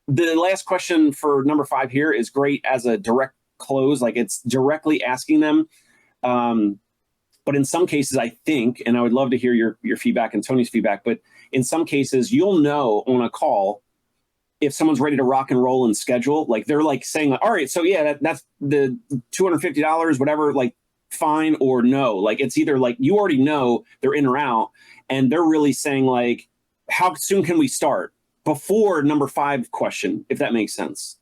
The last question for number 5 here is great as a direct close, like it's directly asking them. But in some cases, I think, and I would love to hear your feedback and Tony's feedback, but in some cases, you'll know on a call if someone's ready to rock and roll and schedule. Like they're like saying, all right, so yeah, that's the $250, whatever, like fine or no. Like it's either like you already know they're in or out, and they're really saying like, how soon can we start? Before number 5 question, if that makes sense.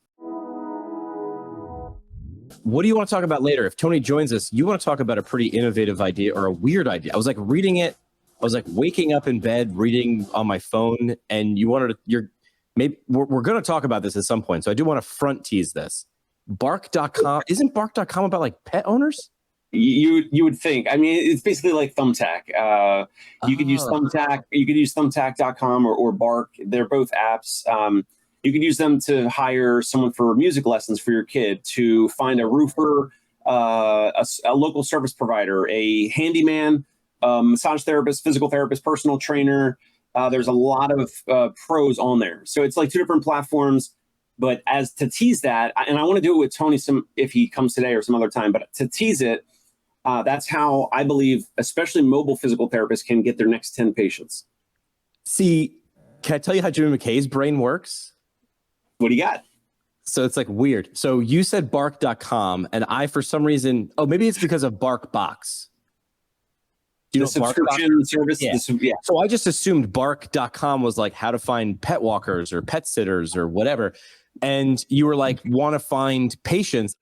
What do you want to talk about later? If Tony joins us, you want to talk about a pretty innovative idea or a weird idea. I was like reading it. I was like waking up in bed, reading on my phone, and you wanted to, maybe we're going to talk about this at some point. So I do want to front tease this. Bark.com, isn't Bark.com about like pet owners? You would think. I mean, it's basically like Thumbtack. You could use Thumbtack. You could use Thumbtack.com or Bark. They're both apps. You could use them to hire someone for music lessons for your kid, to find a roofer, a local service provider, a handyman, massage therapist, physical therapist, personal trainer. There's a lot of pros on there. So it's like 2 different platforms. But as to tease that, and I want to do it with Tony if he comes today or some other time, but to tease it, that's how I believe, especially mobile physical therapists, can get their next 10 patients. See, can I tell you how Jimmy McKay's brain works? What do you got? So it's like weird. So you said bark.com, and I, for some reason, maybe it's because of BarkBox. Do you know subscription service? Yeah. Yeah. So I just assumed bark.com was like how to find pet walkers or pet sitters or whatever. And you were like, want to find patients.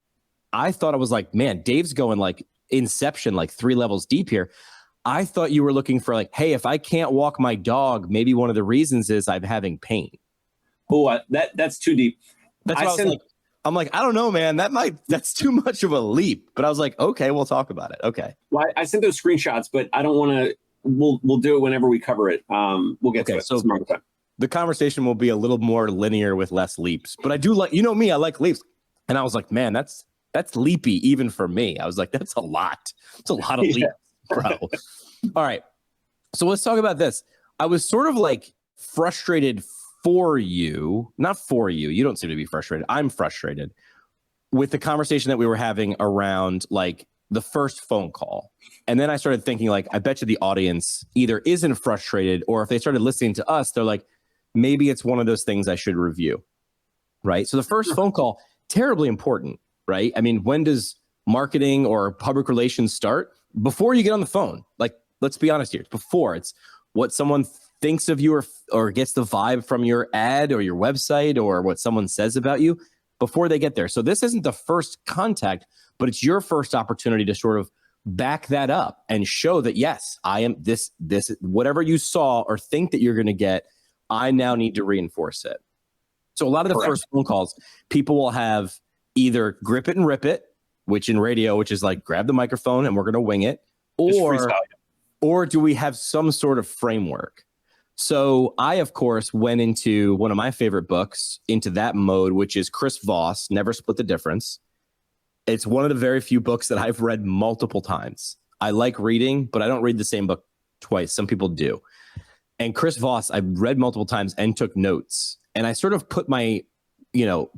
I thought it was like, man, Dave's going like Inception, like 3 levels deep here. I thought you were looking for like, hey, if I can't walk my dog, maybe one of the reasons is I'm having pain. Oh, that's too deep. That's what I was like. I'm like, I don't know, man. That's too much of a leap. But I was like, okay, we'll talk about it. Okay. Well, I sent those screenshots, but I don't want to. We'll do it whenever we cover it. We'll get to it. So the conversation will be a little more linear with less leaps. But I do like, me, I like leaps. And I was like, man, that's leapy even for me. I was like, that's a lot. It's a lot of leaps, bro. All right. So let's talk about this. I was sort of like frustrated for you, not for you. You don't seem to be frustrated. I'm frustrated with the conversation that we were having around like the first phone call. And then I started thinking like, I bet you the audience either isn't frustrated, or if they started listening to us, they're like, maybe it's one of those things I should review. Right. So the first phone call, terribly important, right? I mean, when does marketing or public relations start? Before you get on the phone. Like, let's be honest here. It's before. It's what someone thinks of you or gets the vibe from your ad or your website or what someone says about you before they get there. So this isn't the first contact, but it's your first opportunity to sort of back that up and show that, yes, I am this, whatever you saw or think that you're going to get, I now need to reinforce it. So a lot of the first phone calls, people will have either grip it and rip it, which in radio, which is like grab the microphone and we're going to wing it, or do we have some sort of framework? So I, of course, went into one of my favorite books, into that mode, which is Chris Voss, Never Split the Difference. It's one of the very few books that I've read multiple times. I like reading, but I don't read the same book twice. Some people do. And Chris Voss, I read multiple times and took notes. And I sort of put my,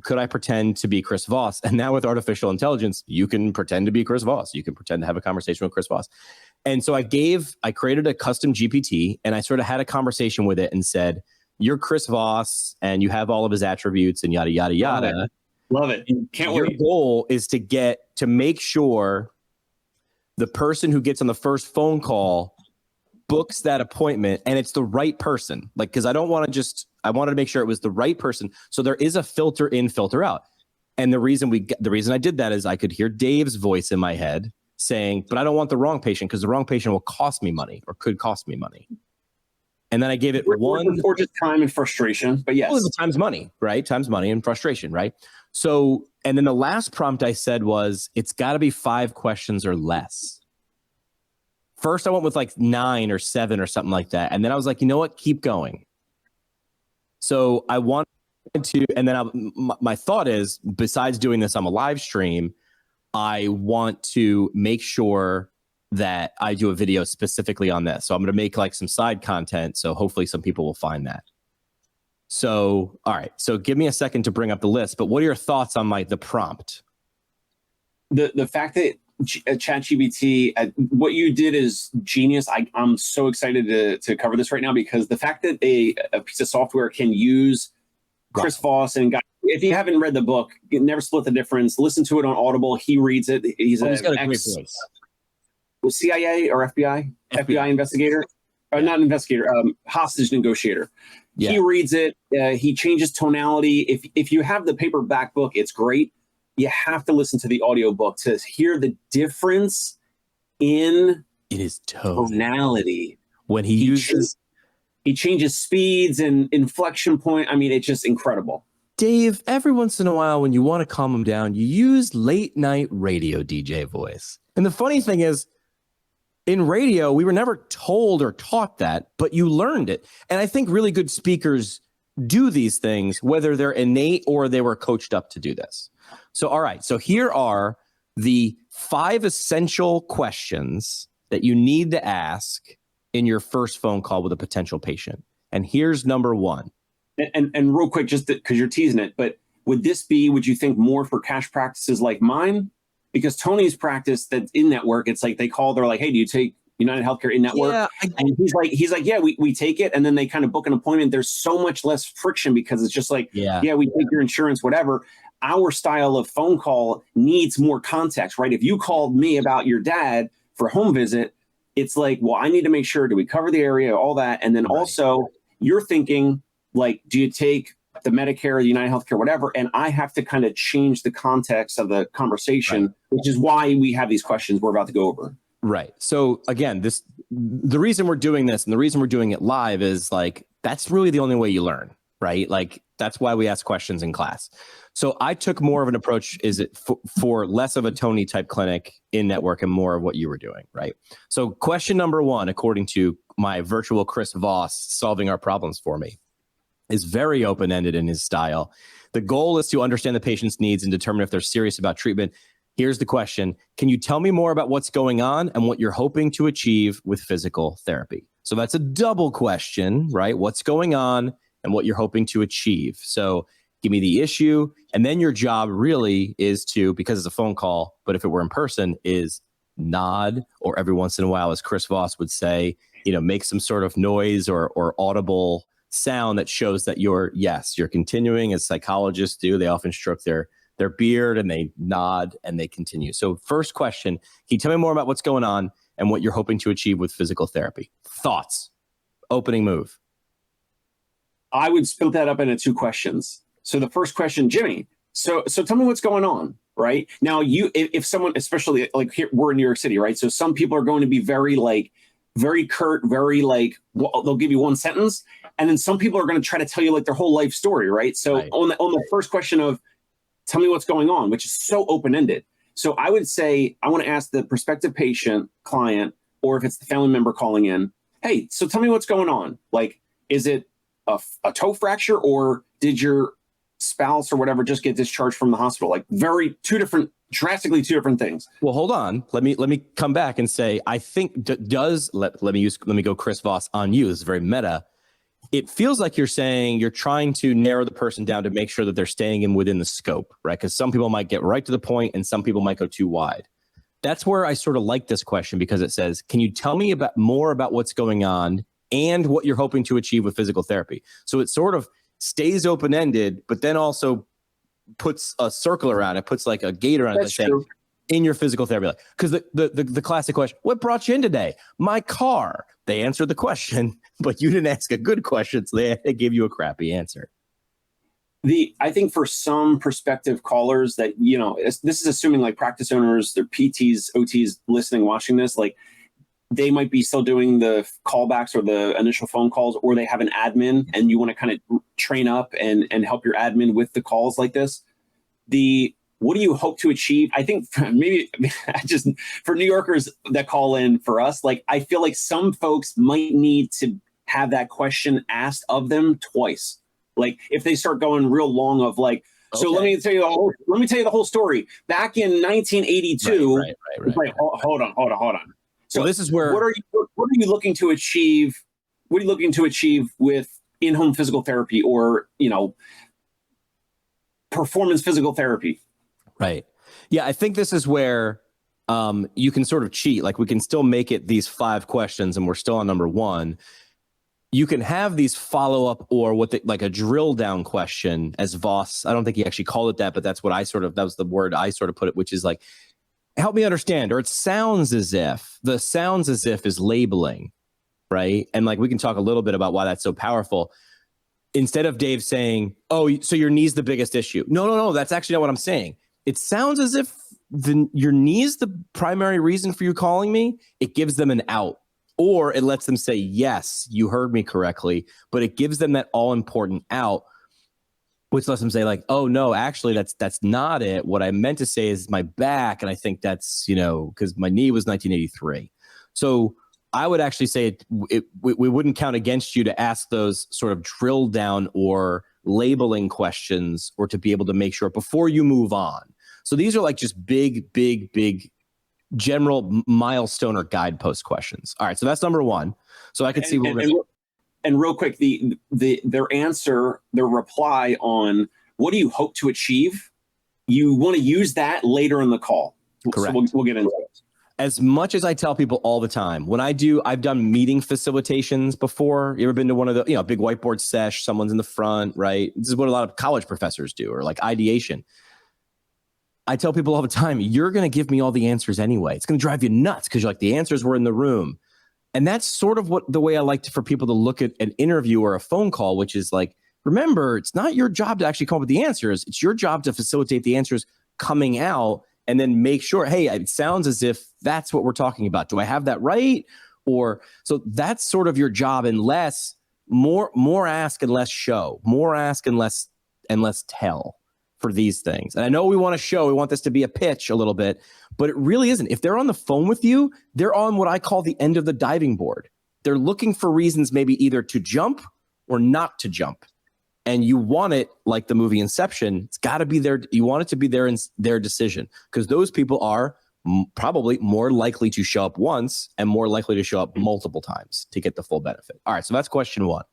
could I pretend to be Chris Voss? And now with artificial intelligence, you can pretend to be Chris Voss. You can pretend to have a conversation with Chris Voss. And so I created a custom GPT, and I sort of had a conversation with it and said, you're Chris Voss and you have all of his attributes and yada, yada, yada. Love it. Can't wait. Your goal is to make sure the person who gets on the first phone call books that appointment and it's the right person. Like, cause I wanted to make sure it was the right person. So there is a filter in, filter out. And the reason I did that is I could hear Dave's voice in my head saying, but I don't want the wrong patient because the wrong patient will cost me money or could cost me money. And then I gave it one for just time and frustration, but yes. Time's money, right? Time's money and frustration, right? So, and then the last prompt I said was, it's got to be 5 questions or less. First, I went with like 9 or 7 or something like that. And then I was like, you know what? Keep going. So I wanted to, and then my thought is, besides doing this on a live stream, I want to make sure that I do a video specifically on this. So I'm going to make like some side content. So hopefully some people will find that. So, all right. So give me a second to bring up the list, but what are your thoughts on the prompt? The fact that ChatGPT, what you did is genius. I'm so excited to cover this right now, because the fact that a piece of software can use Chris Voss and if you haven't read the book, Never Split the Difference, listen to it on Audible. He reads it. He's got a great voice. CIA or FBI investigator, not investigator, hostage negotiator. Yeah. He reads it. He changes tonality. If you have the paperback book, it's great. You have to listen to the audiobook to hear the difference in his tonality. When he changes speeds and inflection point. I mean, it's just incredible. Dave, every once in a while, when you want to calm him down, you use late night radio DJ voice. And the funny thing is, in radio, we were never told or taught that, but you learned it. And I think really good speakers do these things, whether they're innate or they were coached up to do this. So, all right. So here are the 5 essential questions that you need to ask in your first phone call with a potential patient. And here's number 1. And real quick, just because you're teasing it, but would you think, more for cash practices like mine? Because Tony's practice that's in network, it's like they're like, hey, do you take United Healthcare in network? Yeah, and he's like, yeah, we take it. And then they kind of book an appointment. There's so much less friction, because it's just like, yeah, we take your insurance, whatever. Our style of phone call needs more context, right? If you called me about your dad for a home visit, it's like, well, I need to make sure, do we cover the area, all that? And then also you're thinking, like, do you take the Medicare, the United Healthcare, whatever? And I have to kind of change the context of the conversation, which is why we have these questions we're about to go over. Right. So again, the reason we're doing this and the reason we're doing it live is like, that's really the only way you learn, right? Like, that's why we ask questions in class. So I took more of an approach, for less of a Tony type clinic in network and more of what you were doing, right? So question number 1, according to my virtual Chris Voss solving our problems for me, is very open-ended in his style. The goal is to understand the patient's needs and determine if they're serious about treatment. Here's the question. Can you tell me more about what's going on and what you're hoping to achieve with physical therapy? So that's a double question, right? What's going on and what you're hoping to achieve. So give me the issue. And then your job really is to, because it's a phone call, but if it were in person, is nod, or every once in a while, as Chris Voss would say, make some sort of noise or audible sound that shows that you're continuing, as psychologists do. They often stroke their beard and they nod and they continue. So first question, can you tell me more about what's going on and what you're hoping to achieve with physical therapy? Thoughts, opening move. I would split that up into 2 questions. So the first question, Jimmy, so tell me what's going on, right? Now, if someone, especially like here, we're in New York City, right? So some people are going to be very curt, they'll give you one sentence. And then some people are going to try to tell you like their whole life story, right? So on the first question of, tell me what's going on, which is so open-ended. So I would say, I want to ask the prospective patient, client, or if it's the family member calling in, hey, so tell me what's going on. Like, is it a toe fracture, or did your spouse or whatever just get discharged from the hospital? Like, drastically two different things. Well, hold on. Let me come back and say, I think let me go Chris Voss on you. This is very meta. It feels like you're saying you're trying to narrow the person down to make sure that they're staying within the scope, right? Because some people might get right to the point and some people might go too wide. That's where I sort of like this question, because it says, can you tell me more about what's going on and what you're hoping to achieve with physical therapy? So it sort of stays open-ended, but then also puts a circle around it, puts like a gate around it, saying, in your physical therapy. Because the classic question, what brought you in today? My car. They answered the question, but you didn't ask a good question, so they gave you a crappy answer. I think for some prospective callers that, this is assuming like practice owners, their PTs, OTs listening, watching this, like they might be still doing the callbacks or the initial phone calls, or they have an admin and you want to kind of train up and help your admin with the calls like this. What do you hope to achieve? I think maybe just for New Yorkers that call in for us, like I feel like some folks might need to have that question asked of them twice. Like if they start going real long of like, so let me tell you the whole story. Back in 1982, right. Like, hold on. So this is where what are you looking to achieve? What are you looking to achieve with in-home physical therapy or, performance physical therapy. Right. Yeah, I think this is where you can sort of cheat. Like we can still make it these 5 questions and we're still on number 1. You can have these follow-up or like a drill down question as Voss. I don't think he actually called it that, but that's what that was the word I sort of put it, which is like, help me understand, or it sounds as if is labeling, right? And like, we can talk a little bit about why that's so powerful. Instead of Dave saying, oh, so your knee's the biggest issue. No, that's actually not what I'm saying. It sounds as if your knee's the primary reason for you calling me. It gives them an out. Or it lets them say, yes, you heard me correctly, but it gives them that all-important out, which lets them say like, oh, no, actually, that's not it. What I meant to say is my back, and I think that's, because my knee was 1983. So I would actually say we wouldn't count against you to ask those sort of drill down or labeling questions or to be able to make sure before you move on. So these are like just big general milestone or guidepost questions. All right, so that's number 1. So I could see and real quick, their answer, their reply on what do you hope to achieve? You want to use that later in the call. Correct. So we'll get into it. As much as I tell people all the time, I've done meeting facilitations before. You ever been to one of the big whiteboard sesh? Someone's in the front, right? This is what a lot of college professors do, or like ideation. I tell people all the time, you're going to give me all the answers anyway. It's going to drive you nuts because you're like, the answers were in the room. And that's sort of the way I like for people to look at an interview or a phone call, which is like, remember, it's not your job to actually come up with the answers. It's your job to facilitate the answers coming out and then make sure, hey, it sounds as if that's what we're talking about. Do I have that right? Or so that's sort of your job, unless more ask and less show, more ask and less tell. For these things. And I know we want to show, we want this to be a pitch a little bit, but it really isn't. If they're on the phone with you, they're on what I call the end of the diving board. They're looking for reasons maybe either to jump or not to jump. And you want it like the movie Inception. It's got to be there. You want it to be there in their decision, because those people are probably more likely to show up once and more likely to show up multiple times to get the full benefit. All right. So that's question 1.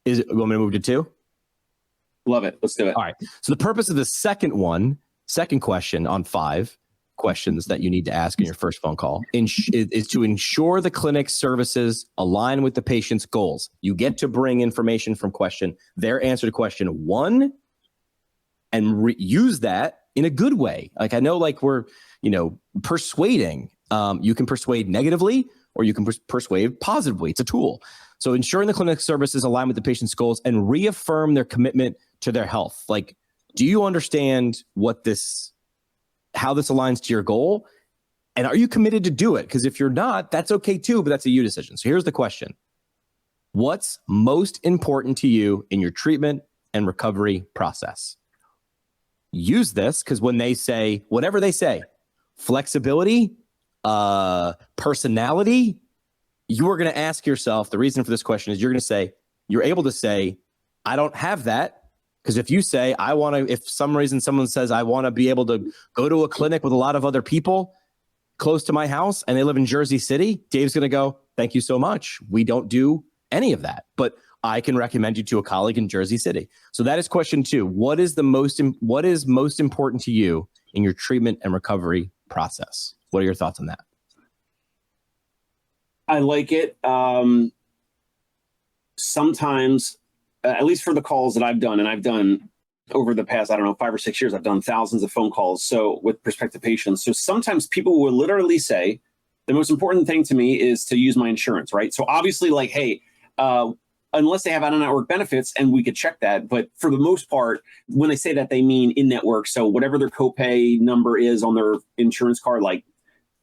You want me to move to 2? Love it. Let's do it. All right. So the purpose of the second question on 5 questions that you need to ask in your first phone call is to ensure the clinic's services align with the patient's goals. You get to bring information from their answer to question 1 and use that in a good way. Like I know like we're, persuading. You can persuade negatively or you can persuade positively. It's a tool. So ensuring the clinic's services align with the patient's goals and reaffirm their commitment to their health. Like, do you understand how this aligns to your goal? And are you committed to do it? Because if you're not, that's okay too, but that's a you decision. So here's the question. What's most important to you in your treatment and recovery process? Use this because when they say, whatever they say, flexibility, personality, you are going to ask yourself, the reason for this question is you're able to say, I don't have that. Because if you say, if some reason someone says, I want to be able to go to a clinic with a lot of other people close to my house and they live in Jersey City, Dave's going to go, thank you so much. We don't do any of that, but I can recommend you to a colleague in Jersey City. So that is question 2. What is most important to you in your treatment and recovery process? What are your thoughts on that? I like it. Sometimes, at least for the calls that I've done, and I've done over the past, 5 or 6 years, I've done thousands of phone calls. So with prospective patients. So sometimes people will literally say, the most important thing to me is to use my insurance, right? So obviously like, hey, unless they have out-of-network benefits, and we could check that. But for the most part, when they say that, they mean in-network. So whatever their copay number is on their insurance card, like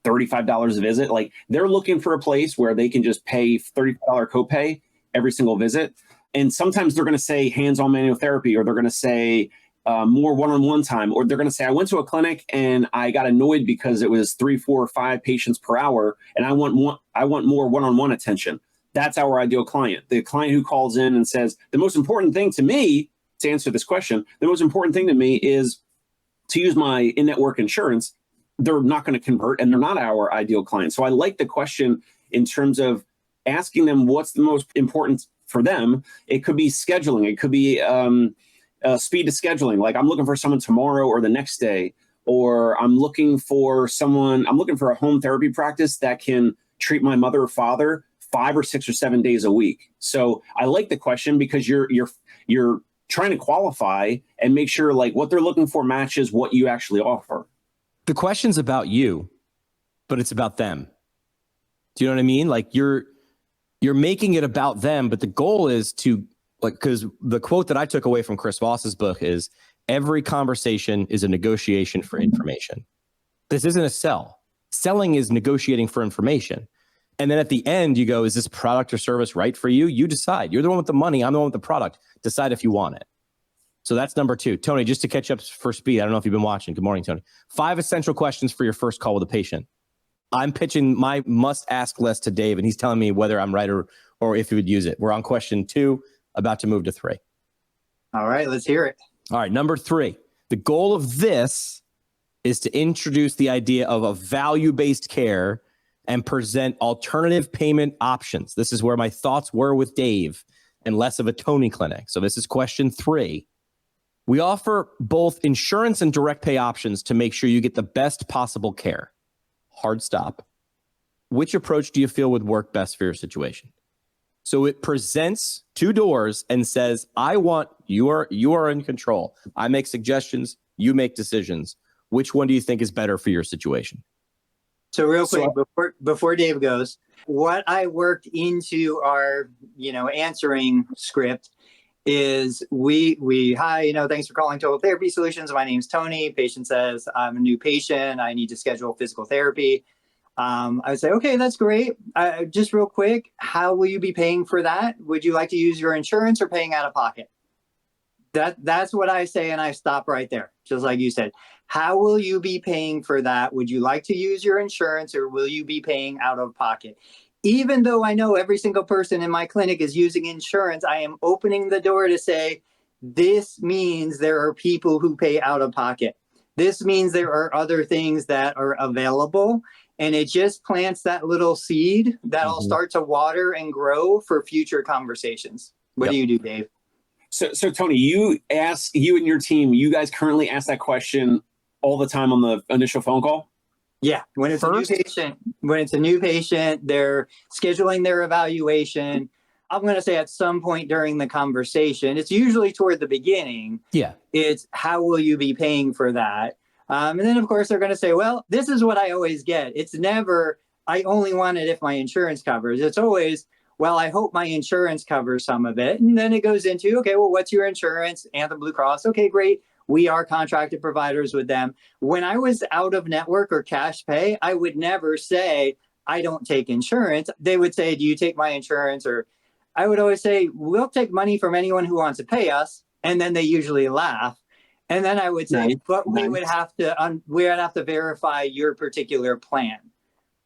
$35 a visit, like they're looking for a place where they can just pay $35 copay every single visit. And sometimes they're going to say hands-on manual therapy, or they're going to say more one-on-one time, or they're going to say, I went to a clinic and I got annoyed because it was 3, 4, or 5 patients per hour, and I want more one-on-one attention. That's our ideal client. The client who calls in and says, the most important thing to me, to answer this question, the most important thing to me is to use my in-network insurance. They're not going to convert, and they're not our ideal client. So I like the question in terms of asking them what's the most important for them, it could be scheduling. It could be speed to scheduling. Like I'm looking for someone tomorrow or the next day, or I'm looking for a home therapy practice that can treat my mother or father 5 or 6 or 7 days a week. So I like the question because you're trying to qualify and make sure like what they're looking for matches what you actually offer. The question's about you, but it's about them. Do you know what I mean? Like you're making it about them, but the goal is to like, because the quote that I took away from Chris Voss's book is every conversation is a negotiation for information. This isn't a sell. Selling is negotiating for information. And then at the end, you go, is this product or service right for you? You decide. You're the one with the money. I'm the one with the product. Decide if you want it. So that's number 2. Tony, just to catch up for speed, I don't know if you've been watching. Good morning, Tony. 5 essential questions for your first call with a patient. I'm pitching my must-ask list to Dave, and he's telling me whether I'm right or if he would use it. We're on question 2, about to move to 3. All right, let's hear it. All right, number 3. The goal of this is to introduce the idea of a value-based care and present alternative payment options. This is where my thoughts were with Dave and less of a Tony clinic. So this is question 3. We offer both insurance and direct pay options to make sure you get the best possible care. Hard stop. Which approach do you feel would work best for your situation? So it presents 2 doors and says, you are in control. I make suggestions, you make decisions. Which one do you think is better for your situation? So real quick, before Dave goes, what I worked into our, answering script is hi, thanks for calling Total Therapy Solutions. My name's Tony. Patient says, I'm a new patient. I need to schedule physical therapy. I would say, okay, that's great. Just real quick, how will you be paying for that? Would you like to use your insurance or paying out of pocket? That's what I say, and I stop right there, just like you said. How will you be paying for that? Would you like to use your insurance or will you be paying out of pocket? Even though I know every single person in my clinic is using insurance, I am opening the door to say, this means there are people who pay out of pocket. This means there are other things that are available. And it just plants that little seed that'll start to water and grow for future conversations. What do you do, Dave? So Tony, you and your team, you guys currently ask that question all the time on the initial phone call? Yeah. When it's a new patient, they're scheduling their evaluation. I'm going to say at some point during the conversation, it's usually toward the beginning. Yeah. It's how will you be paying for that? And then, of course, they're going to say, well, this is what I always get. It's never, I only want it if my insurance covers. It's always, well, I hope my insurance covers some of it. And then it goes into, okay, well, what's your insurance? Anthem Blue Cross. Okay, great. We are contracted providers with them. When I was out of network or cash pay, I would never say, I don't take insurance. They would say, do you take my insurance? Or I would always say, we'll take money from anyone who wants to pay us. And then they usually laugh. And then I would say, but we would have to verify your particular plan,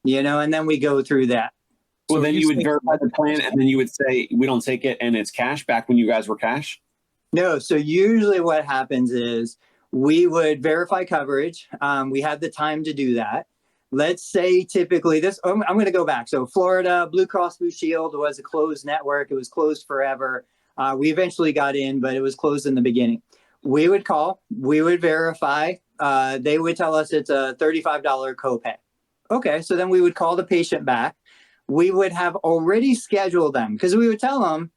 and then we go through that. Well, then you would verify the plan and then you would say, we don't take it and it's cash back when you guys were cash? No. So usually what happens is we would verify coverage. We had the time to do that. Let's say typically I'm going to go back. So Florida, Blue Cross Blue Shield was a closed network. It was closed forever. We eventually got in, but it was closed in the beginning. We would call, we would verify. They would tell us it's a $35 copay. Okay, so then we would call the patient back. We would have already scheduled them because we would tell them,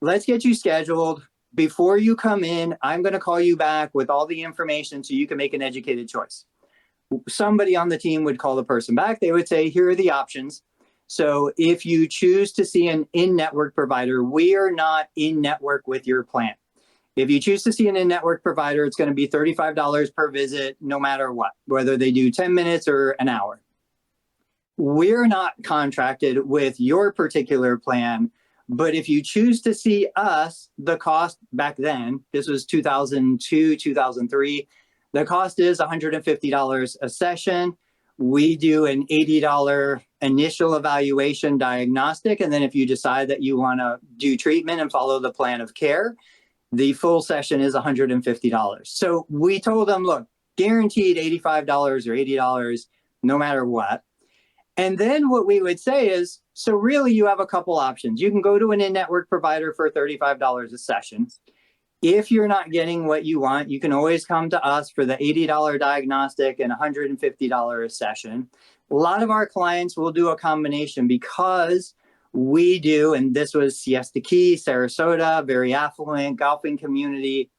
let's get you scheduled. Before you come in, I'm going to call you back with all the information so you can make an educated choice. Somebody on the team would call the person back. They would say, here are the options. So if you choose to see an in-network provider, we are not in-network with your plan. If you choose to see an in-network provider, it's going to be $35 per visit, no matter what, whether they do 10 minutes or an hour. We're not contracted with your particular plan, but if you choose to see us, the cost back then, this was 2002, 2003, the cost is $150 a session. We do an $80 initial evaluation diagnostic. And then if you decide that you want to do treatment and follow the plan of care, the full session is $150. So we told them, look, guaranteed $85 or $80, no matter what. And then what we would say is, so really you have a couple options. You can go to an in-network provider for $35 a session. If you're not getting what you want, you can always come to us for the $80 diagnostic and $150 a session. A lot of our clients will do a combination because we do, and this was Siesta Key, Sarasota, very affluent golfing community.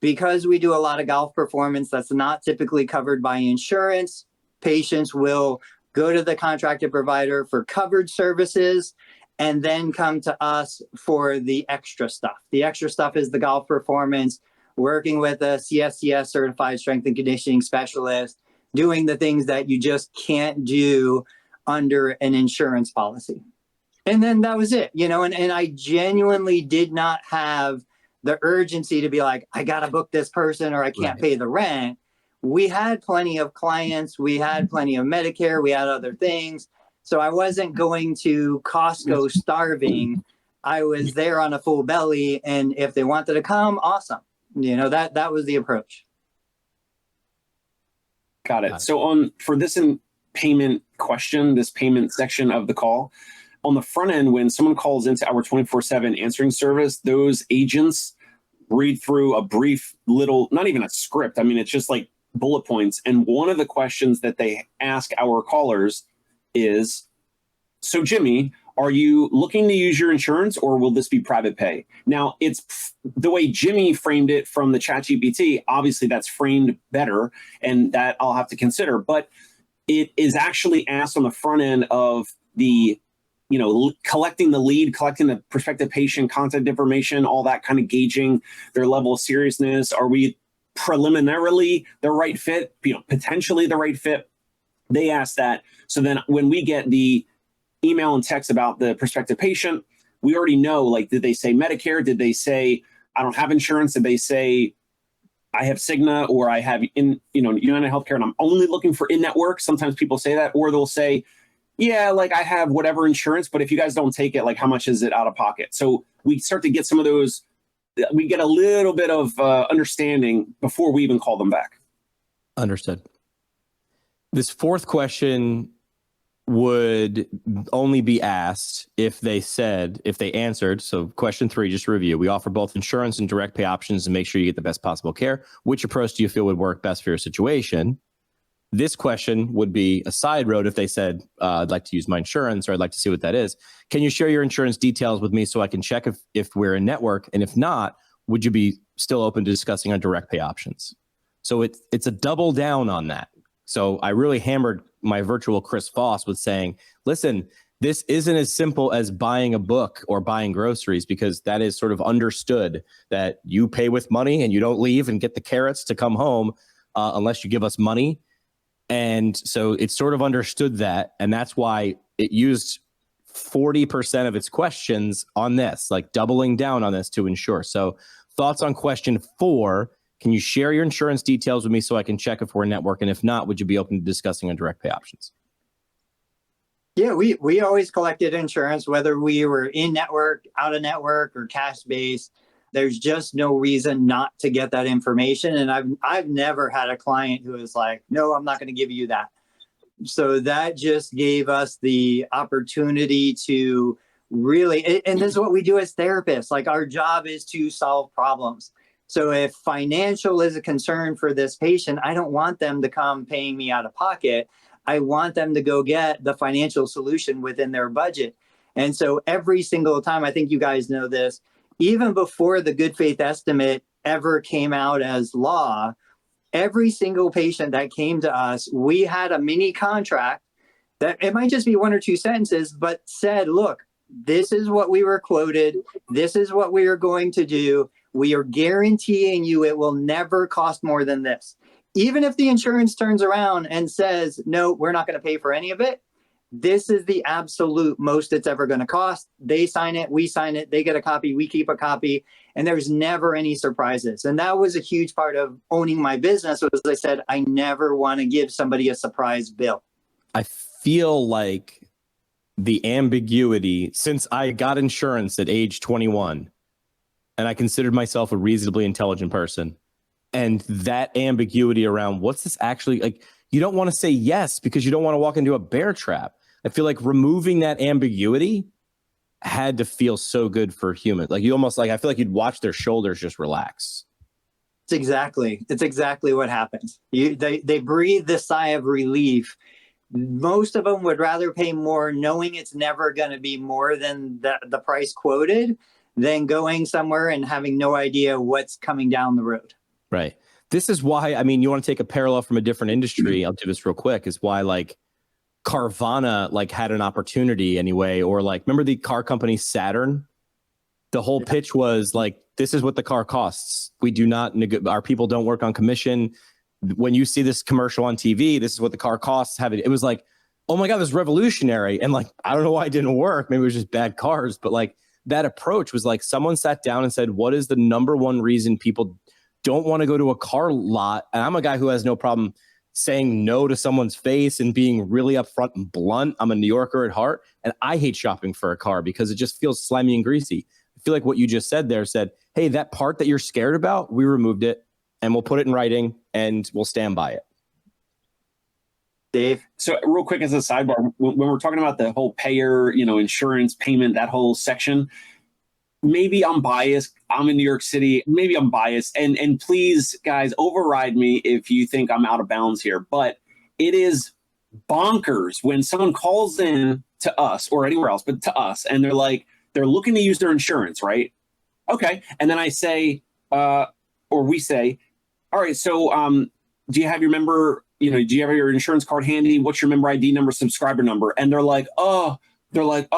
Because we do a lot of golf performance that's not typically covered by insurance, patients will go to the contracted provider for covered services and then come to us for the extra stuff. The extra stuff is the golf performance, working with a CSCS certified strength and conditioning specialist, doing the things that you just can't do under an insurance policy. And then that was it, and I genuinely did not have the urgency to be like, I got to book this person or I can't pay the rent. We had plenty of clients. We had plenty of Medicare. We had other things. So I wasn't going to Costco starving. I was there on a full belly. And if they wanted to come, awesome. That was the approach. Got it. So for this payment question, this payment section of the call, on the front end, when someone calls into our 24/7 answering service, those agents read through a brief little, not even a script. I mean, it's just like bullet points. And one of the questions that they ask our callers is, so Jimmy, are you looking to use your insurance or will this be private pay? Now, it's the way Jimmy framed it from the ChatGPT. Obviously, that's framed better, and that I'll have to consider. But it is actually asked on the front end of the collecting the lead, collecting the prospective patient contact information, all that, kind of gauging their level of seriousness. Are we preliminarily the right fit, potentially the right fit? They ask that. So then when we get the email and text about the prospective patient, we already know, like, did they say Medicare? Did they say, I don't have insurance? Did they say, I have Cigna, or I have United Healthcare and I'm only looking for in-network? Sometimes people say that, or they'll say, yeah, like I have whatever insurance, but if you guys don't take it, like how much is it out of pocket? So we start to get some of those, we get a little bit of understanding before we even call them back. Understood. This fourth question would only be asked if they answered. So question 3, just to review, we offer both insurance and direct pay options to make sure you get the best possible care. Which approach do you feel would work best for your situation? This question would be a side road if they said, I'd like to use my insurance, or I'd like to see what that is. Can you share your insurance details with me so I can check if we're in network? And if not, would you be still open to discussing our direct pay options? So it's a double down on that. So I really hammered my virtual Chris Foss with saying, listen, this isn't as simple as buying a book or buying groceries, because that is sort of understood that you pay with money and you don't leave and get the carrots to come home unless you give us money. And so it's sort of understood that, and that's why it used 40% of its questions on this, like doubling down on this to ensure. So thoughts on question 4, can you share your insurance details with me so I can check if we're in network? And if not, would you be open to discussing on direct pay options? Yeah, we always collected insurance, whether we were in network, out of network, or cash based. There's just no reason not to get that information. And I've never had a client who is like, no, I'm not going to give you that. So that just gave us the opportunity to really, and this is what we do as therapists. Like, our job is to solve problems. So if financial is a concern for this patient, I don't want them to come paying me out of pocket. I want them to go get the financial solution within their budget. And so every single time, I think you guys know this, even before the good faith estimate ever came out as law, every single patient that came to us, we had a mini contract that it might just be 1 or 2 sentences, but said, look, this is what we were quoted. This is what we are going to do. We are guaranteeing you it will never cost more than this. Even if the insurance turns around and says, no, we're not going to pay for any of it, this is the absolute most it's ever going to cost. They sign it, we sign it, they get a copy, we keep a copy, and there's never any surprises. And that was a huge part of owning my business. Was, as I said, I never want to give somebody a surprise bill. I feel like the ambiguity, since I got insurance at age 21, and I considered myself a reasonably intelligent person, and that ambiguity around what's this actually like, you don't want to say yes because you don't want to walk into a bear trap. I feel like removing that ambiguity had to feel so good for humans. Like you almost like, I feel like you'd watch their shoulders just relax. It's exactly what happens. They breathe this sigh of relief. Most of them would rather pay more knowing it's never going to be more than the price quoted than going somewhere and having no idea what's coming down the road. Right. This is why, I mean, you want to take a parallel from a different industry. I'll do this real quick, is why like Carvana like had an opportunity anyway, or like, remember the car company Saturn? The whole pitch was like, this is what the car costs. We do not, our people don't work on commission. When you see this commercial on TV, this is what the car costs. It was like, oh my God, this is revolutionary. And like, I don't know why it didn't work. Maybe it was just bad cars, but like that approach was like someone sat down and said, what is the number one reason people don't want to go to a car lot? And I'm a guy who has no problem saying no to someone's face and being really upfront and blunt. I'm a New Yorker at heart, and I hate shopping for a car because it just feels slimy and greasy. I feel like what you just said there said, hey, that part that you're scared about, we removed it and we'll put it in writing and we'll stand by it. Dave? So real quick as a sidebar, when we're talking about the whole payer, insurance payment, that whole section, maybe I'm biased. I'm in New York City. Maybe I'm biased. And please, guys, override me if you think I'm out of bounds here. But it is bonkers when someone calls in to us or anywhere else, but to us, and they're like, they're looking to use their insurance, right? Okay. And then I say, or we say, all right, so do you have your member, do you have your insurance card handy? What's your member ID number, subscriber number? And they're like, I don't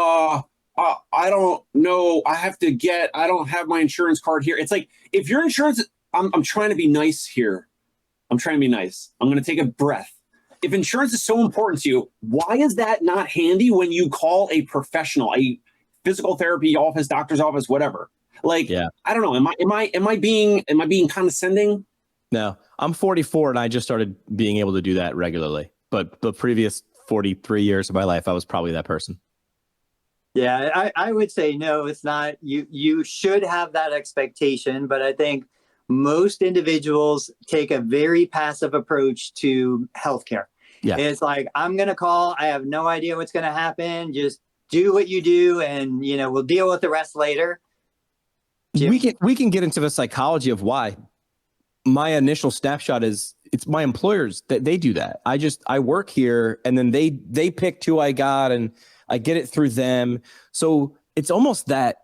know. I don't have my insurance card here. It's like, if your insurance, I'm trying to be nice here. I'm trying to be nice. I'm going to take a breath. If insurance is so important to you, why is that not handy when you call a professional, a physical therapy office, doctor's office, whatever? Like, yeah. I don't know. Am I being condescending? No, I'm 44 and I just started being able to do that regularly. But the previous 43 years of my life, I was probably that person. Yeah, I would say no, it's not. You should have that expectation, but I think most individuals take a very passive approach to healthcare. Yeah. It's like, I'm going to call. I have no idea what's going to happen. Just do what you do and, we'll deal with the rest later. Jim? We can get into the psychology of why. My initial snapshot is it's my employers that they do that. I work here and then they picked who I got and I get it through them. So it's almost that,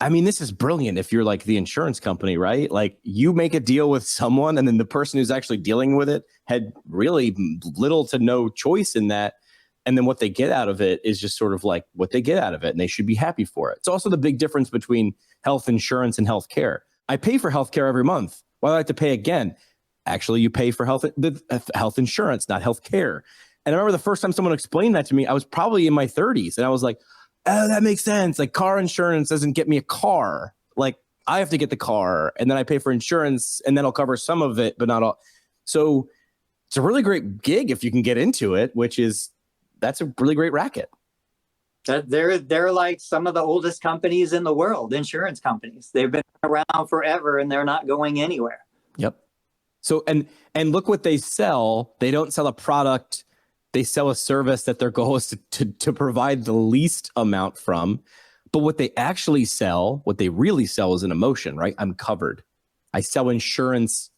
I mean, this is brilliant if you're like the insurance company, right? Like you make a deal with someone and then the person who's actually dealing with it had really little to no choice in that. And then what they get out of it is just sort of like what they get out of it and they should be happy for it. It's also the big difference between health insurance and health care. I pay for health care every month. Why do I have to pay again? Actually, you pay for health insurance, not health care. And I remember the first time someone explained that to me, I was probably in my 30s. And I was like, oh, that makes sense. Like car insurance doesn't get me a car. Like I have to get the car and then I pay for insurance and then I'll cover some of it, but not all. So it's a really great gig if you can get into it, that's a really great racket. They're like some of the oldest companies in the world, insurance companies. They've been around forever and they're not going anywhere. Yep. So, and look what they sell. They don't sell a product. They sell a service that their goal is to provide the least amount from. But what they actually sell, what they really sell is an emotion, right? I'm covered. I sell insurance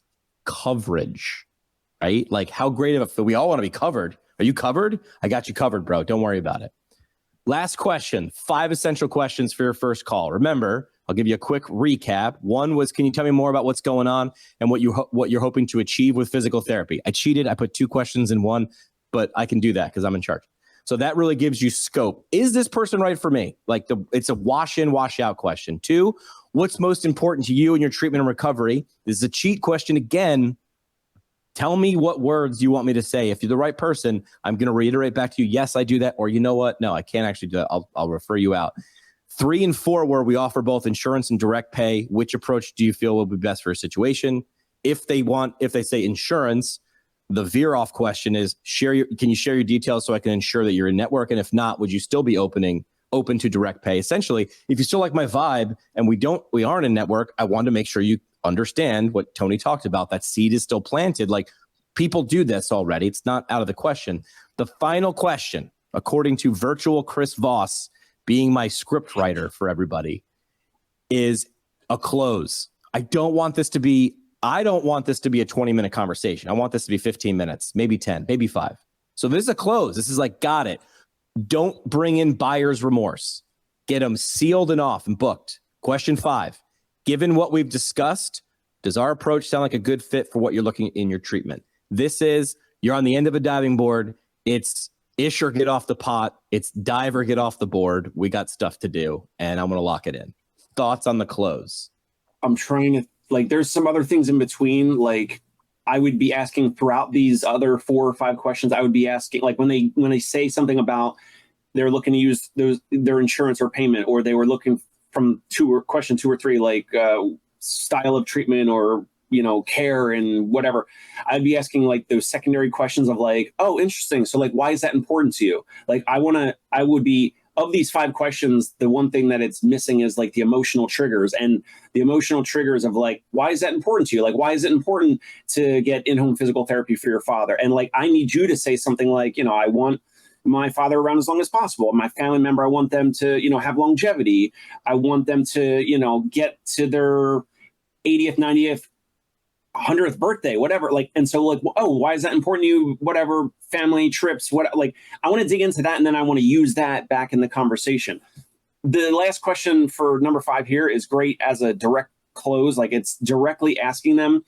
coverage, right? Like how great of we all want to be covered. Are you covered? I got you covered, bro. Don't worry about it. Last question, 5 essential questions for your first call. Remember, I'll give you a quick recap. One was, can you tell me more about what's going on and what you're hoping to achieve with physical therapy? I cheated. I put 2 questions in one, but I can do that because I'm in charge. So that really gives you scope. Is this person right for me? Like it's a wash in, wash out question. 2, what's most important to you in your treatment and recovery? This is a cheat question again. Tell me what words you want me to say. If you're the right person, I'm going to reiterate back to you, yes, I do that. Or you know what? No, I can't actually do that. I'll refer you out. 3 and 4, where we offer both insurance and direct pay. Which approach do you feel will be best for a situation? If they say insurance, the veer off question is, can you share your details so I can ensure that you're in network? And if not, would you still be open to direct pay? Essentially, if you still like my vibe and we aren't in network, I want to make sure you understand what Tony talked about. That seed is still planted. Like people do this already. It's not out of the question. The final question. according to virtual Chris Voss being my script writer for everybody, is a close. I don't want this to be a 20-minute conversation. I want this to be 15 minutes, maybe 10, maybe 5. So this is a close. This is like, got it. Don't bring in buyer's remorse. Get them sealed and off and booked. Question 5, given what we've discussed, does our approach sound like a good fit for what you're looking in your treatment? This is, you're on the end of a diving board. It's ish or get off the pot. It's dive or get off the board. We got stuff to do, and I'm going to lock it in. Thoughts on the close? I'm trying to, like, there's some other things in between. Like, I would be asking throughout these other 4 or 5 questions, I would be asking, like, when they say something about they're looking to use their insurance or payment, or they were looking from question 2 or 3, like style of treatment or, care and whatever, I'd be asking like those secondary questions of like, oh, interesting. So like, why is that important to you? Like, I would be, of these 5 questions, the one thing that it's missing is like the emotional triggers, and the emotional triggers of like, why is that important to you? Like, why is it important to get in-home physical therapy for your father? And like, I need you to say something like, I want my father around as long as possible. My family member, I want them to, have longevity. I want them to, get to their 80th, 90th, 100th birthday, whatever. Like, and so like, oh, why is that important to you? Whatever, family trips, what, like, I want to dig into that. And then I want to use that back in the conversation. The last question for number 5 here is great as a direct close. Like, it's directly asking them.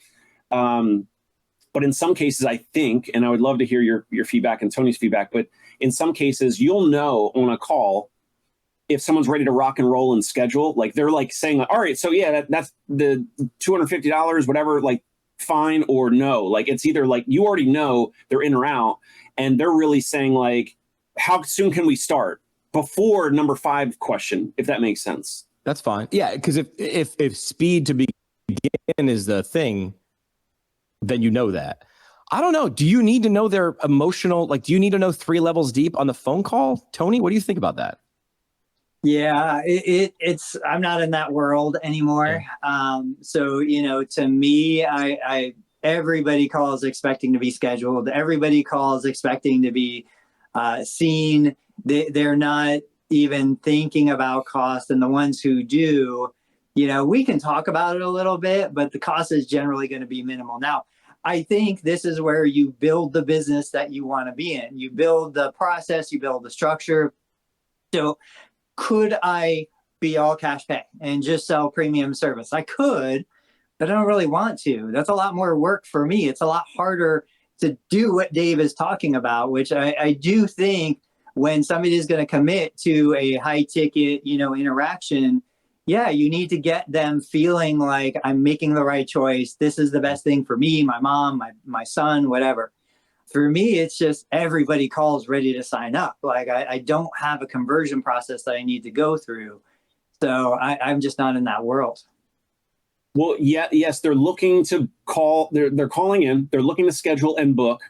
But in some cases, I think, and I would love to hear your feedback and Tony's feedback, but in some cases, you'll know on a call if someone's ready to rock and roll and schedule. Like, they're like saying, all right, so yeah, that's the $250, whatever, like, fine or no. Like, it's either like you already know they're in or out, and they're really saying like, how soon can we start, before number 5 question, if that makes sense. That's fine. Yeah, because if speed to begin is the thing, then you know that. I don't know. Do you need to know their emotional, like, do you need to know 3 levels deep on the phone call? Tony, what do you think about that? Yeah, it's I'm not in that world anymore. So, to me, I everybody calls expecting to be scheduled. Everybody calls expecting to be seen. They're not even thinking about cost. And the ones who do, we can talk about it a little bit, but the cost is generally going to be minimal. Now, I think this is where you build the business that you want to be in. You build the process, you build the structure. So could I be all cash pay and just sell premium service? I could, but I don't really want to. That's a lot more work for me. It's a lot harder to do what Dave is talking about, which I do think when somebody is going to commit to a high ticket, interaction, yeah, you need to get them feeling like I'm making the right choice. This is the best thing for me, my mom, my son, whatever. For me, it's just everybody calls ready to sign up. Like, I don't have a conversion process that I need to go through. So I'm just not in that world. Well, yeah, yes, they're looking to call. They're calling in. They're looking to schedule and book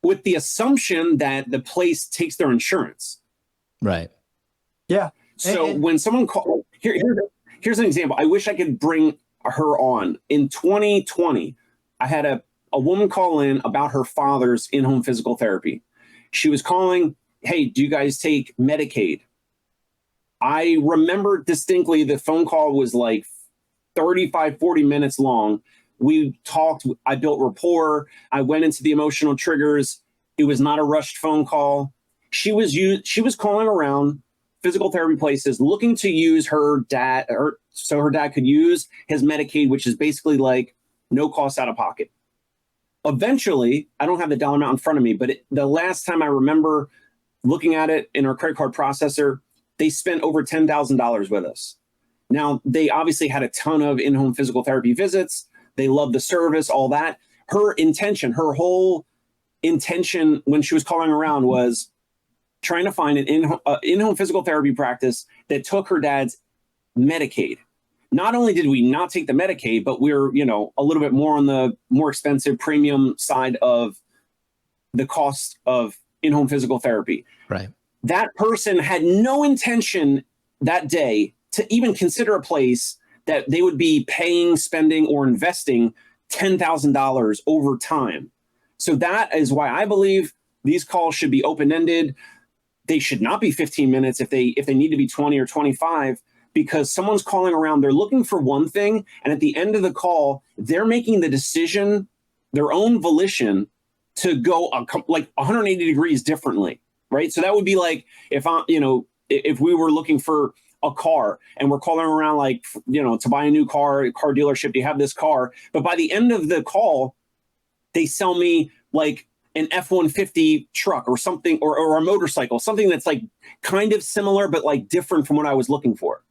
with the assumption that the place takes their insurance. Right. Yeah. So when someone calls, here's an example. I wish I could bring her on. In 2020, I had a woman call in about her father's in-home physical therapy. She was calling, hey, do you guys take Medicaid? I remember distinctly the phone call was like 35, 40 minutes long. We talked, I built rapport. I went into the emotional triggers. It was not a rushed phone call. She was calling around physical therapy places looking to use her dad, so her dad could use his Medicaid, which is basically like no cost out of pocket. Eventually, I don't have the dollar amount in front of me, but the last time I remember looking at it in our credit card processor, they spent over $10,000 with us. Now, they obviously had a ton of in-home physical therapy visits. They loved the service, all that. Her whole intention when she was calling around was trying to find an in-home physical therapy practice that took her dad's Medicaid. Not only did we not take the Medicaid, but we're, a little bit more on the more expensive premium side of the cost of in-home physical therapy. Right. That person had no intention that day to even consider a place that they would be paying, spending, or investing $10,000 over time. So that is why I believe these calls should be open-ended. they should not be 15 minutes if they need to be 20 or 25, because someone's calling around, they're looking for one thing, and at the end of the call, they're making the decision, their own volition, to go like 180 degrees differently, right? So that would be like if we were looking for a car and we're calling around like, to buy a new car, a car dealership, you have this car, but by the end of the call, they sell me like an F-150 truck or something, or a motorcycle, something that's like kind of similar, but like different from what I was looking for.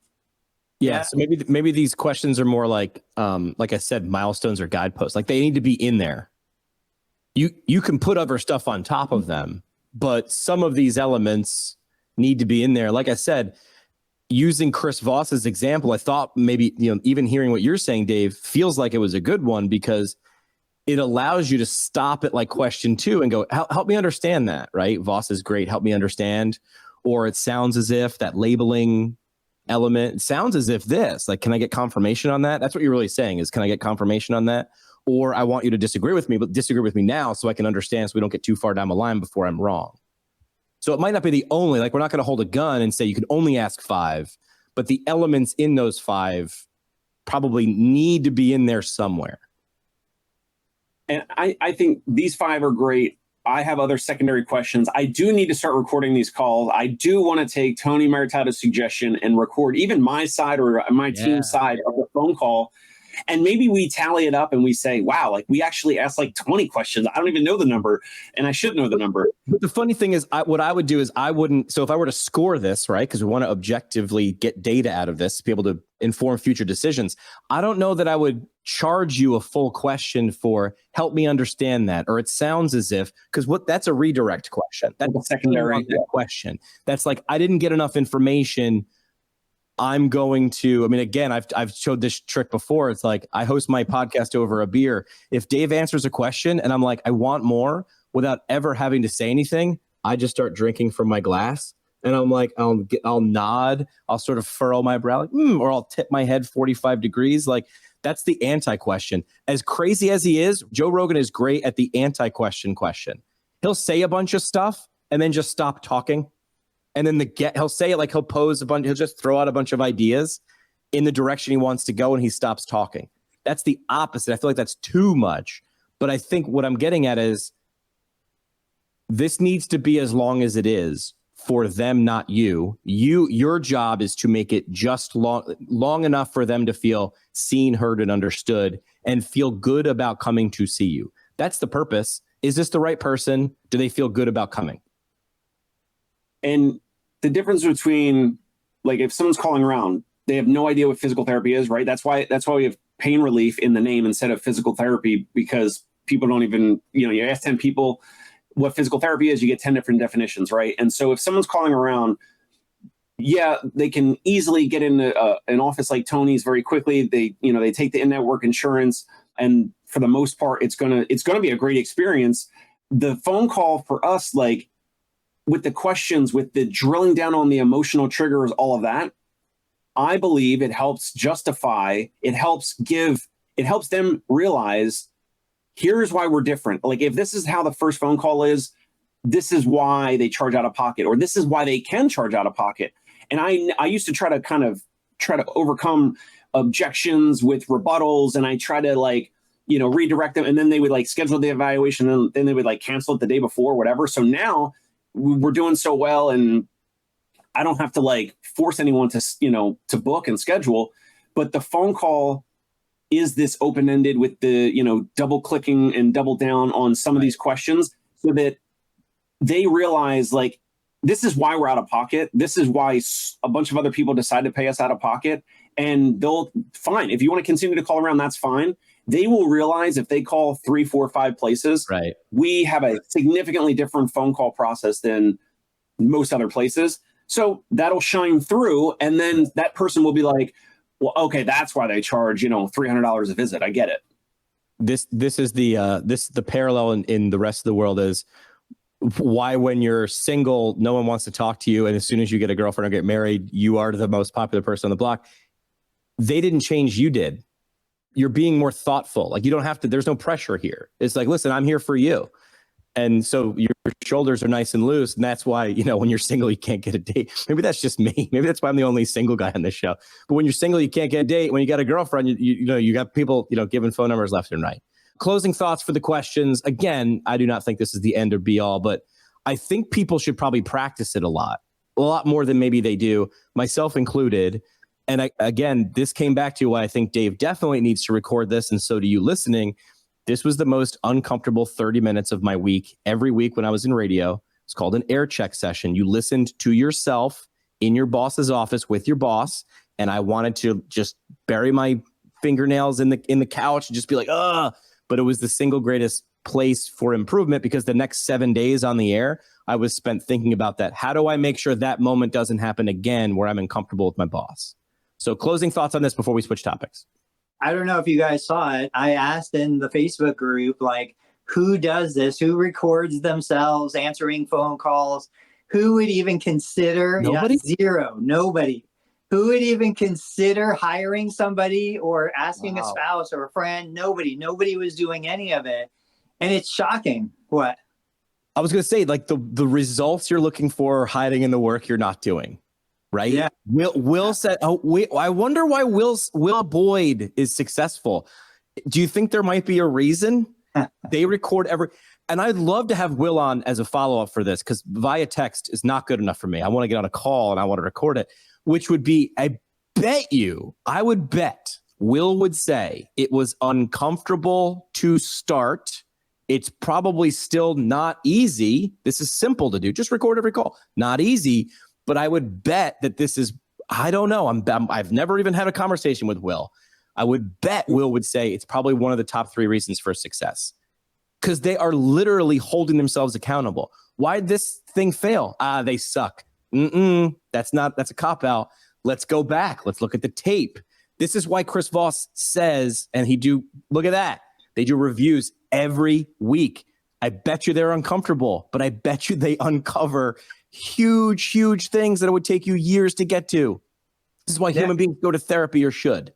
Yeah. So maybe these questions are more like I said, milestones or guideposts. Like they need to be in there. You can put other stuff on top of them, but some of these elements need to be in there. Like I said, using Chris Voss's example, I thought maybe, even hearing what you're saying, Dave, feels like it was a good one because it allows you to stop at like question 2 and go, help me understand that, right? Voss is great. Help me understand. Or it sounds as if that labeling element, it sounds as if this, like, can I get confirmation on that? That's what you're really saying is, can I get confirmation on that? Or I want you to disagree with me, but disagree with me now so I can understand so we don't get too far down the line before I'm wrong. So it might not be the only, like we're not going to hold a gun and say you can only ask 5, but the elements in those 5 probably need to be in there somewhere. And I think these 5 are great. I have other secondary questions. I do need to start recording these calls. I do want to take Tony Maritato's suggestion and record even my side or my team's side of the phone call. And maybe we tally it up and we say, wow, like we actually asked like 20 questions. I don't even know the number and I should know the number. But the funny thing is what I would do is so if I were to score this, right, because we want to objectively get data out of this to be able to inform future decisions, I don't know that I would charge you a full question for help me understand that, or it sounds as if, because that's a redirect question. That's a secondary question. That's like, I didn't get enough information. I'm going to, again, I've showed this trick before. It's like, I host my podcast over a beer. If Dave answers a question and I'm like, I want more without ever having to say anything, I just start drinking from my glass. And I'm like, I'll nod, I'll sort of furrow my brow, like, or I'll tip my head 45 degrees. Like that's the anti-question. As crazy as he is, Joe Rogan is great at the anti-question question. He'll say a bunch of stuff and then just stop talking. And then he'll say it like he'll just throw out a bunch of ideas in the direction he wants to go and he stops talking. That's the opposite. I feel like that's too much. But I think what I'm getting at is this needs to be as long as it is for them, not you. Your job is to make it just long enough for them to feel seen, heard, and understood and feel good about coming to see you. That's the purpose. Is this the right person? Do they feel good about coming? And the difference between, like, if someone's calling around, they have no idea what physical therapy is, right? That's why we have pain relief in the name instead of physical therapy, because people don't even, you ask 10 people what physical therapy is, you get 10 different definitions, right? And so if someone's calling around, they can easily get into an office like Tony's very quickly. They take the in-network insurance, and for the most part, it's gonna be a great experience. The phone call for us, like, with the questions, with the drilling down on the emotional triggers, all of that, I believe it helps justify, it helps them realize, here's why we're different. Like, if this is how the first phone call is, this is why they charge out of pocket, or this is why they can charge out of pocket. And I used to try to overcome objections with rebuttals, and I try to redirect them, and then they would like schedule the evaluation, and then they would like cancel it the day before, whatever. So now we're doing so well, and I don't have to like force anyone to book and schedule, but the phone call is this open-ended with the, double clicking and double down on some of these questions so that they realize, like, this is why we're out of pocket. This is why a bunch of other people decide to pay us out of pocket, and fine. If you want to continue to call around, that's fine. They will realize if they call 3, 4, 5 places, right, we have a significantly different phone call process than most other places. So that'll shine through. And then that person will be like, well, okay, that's why they charge, $300 a visit. I get it. This is the parallel in the rest of the world is why when you're single, no one wants to talk to you. And as soon as you get a girlfriend or get married, you are the most popular person on the block. They didn't change. You did. You're being more thoughtful. Like, you don't have to, there's no pressure here. It's like, listen, I'm here for you. And so your shoulders are nice and loose. And that's why, when you're single, you can't get a date. Maybe that's just me. Maybe that's why I'm the only single guy on this show. But when you're single, you can't get a date. When you got a girlfriend, you got people, giving phone numbers left and right. Closing thoughts for the questions. Again, I do not think this is the end or be all, but I think people should probably practice it a lot more than maybe they do, myself included. And again, this came back to why I think Dave definitely needs to record this. And so do you listening. This was the most uncomfortable 30 minutes of my week. Every week when I was in radio, it's called an air check session. You listened to yourself in your boss's office with your boss. And I wanted to just bury my fingernails in the couch and just be like, but it was the single greatest place for improvement, because the next 7 days on the air, I was spent thinking about that. How do I make sure that moment doesn't happen again where I'm uncomfortable with my boss? So closing thoughts on this before we switch topics. I don't know if you guys saw it. I asked in the Facebook group, like, who does this? Who records themselves answering phone calls? Who would even consider? Nobody? Zero. Nobody. Who would even consider hiring somebody or asking a spouse or a friend? Nobody. Nobody was doing any of it. And it's shocking. What? I was going to say, like, the results you're looking for are hiding in the work you're not doing. Right? Yeah. Will said, I wonder why Will Boyd is successful. Do you think there might be a reason? They record and I'd love to have Will on as a follow-up for this, because via text is not good enough for me. I want to get on a call and I want to record it, which would be, I would bet Will would say it was uncomfortable to start. It's probably still not easy. This is simple to do. Just record every call. Not easy. But I would bet that this is, I don't know. I've never even had a conversation with Will. I would bet Will would say it's probably one of the top 3 reasons for success, because they are literally holding themselves accountable. Why did this thing fail? They suck. That's a cop-out. Let's go back. Let's look at the tape. This is why Chris Voss says, and look at that. They do reviews every week. I bet you they're uncomfortable, but I bet you they uncover huge things that it would take you years to get to. This is why human beings go to therapy, or should.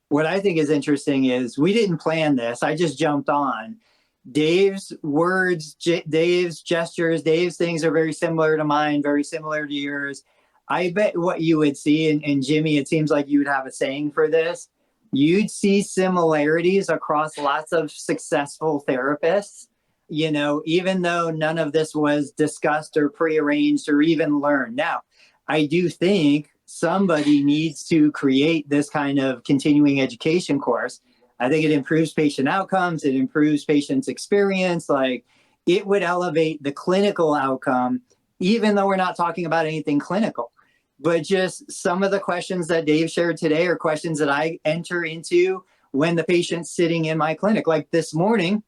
What I think is interesting is we didn't plan this. I just jumped on. Dave's words, Dave's gestures, Dave's things are very similar to mine, very similar to yours. I bet what you would see, and Jimmy, it seems like you would have a saying for this. You'd see similarities across lots of successful therapists. Even though none of this was discussed or prearranged or even learned. Now, I do think somebody needs to create this kind of continuing education course. I think it improves patient outcomes. It improves patients' experience. Like, it would elevate the clinical outcome, even though we're not talking about anything clinical. But just some of the questions that Dave shared today are questions that I enter into when the patient's sitting in my clinic. Like this morning,